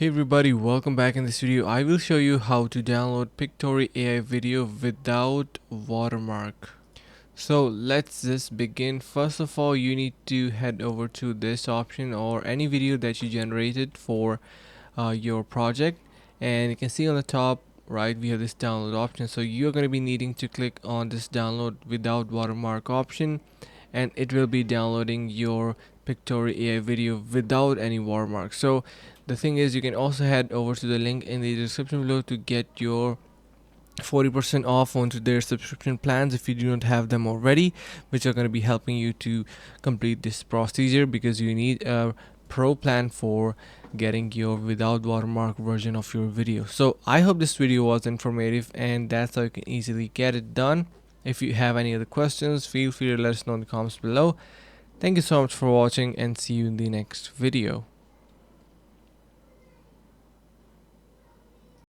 Hey everybody, welcome back. In this video I will show you how to download Pictory AI video without watermark. So let's just begin. First of all, you need to head over to this option or any video that you generated for your project, and you can see on the top right we have this download option. So you're going to be needing to click on this download without watermark option, and it will be downloading your Pictory AI video without any watermark. So the thing is, you can also head over to the link in the description below to get your 40% off onto their subscription plans if you do not have them already, which are going to be helping you to complete this procedure, because you need a pro plan for getting your without watermark version of your video. So I hope this video was informative, and that's how you can easily get it done. If you have any other questions, feel free to let us know in the comments below. Thank you so much for watching, and see you in the next video.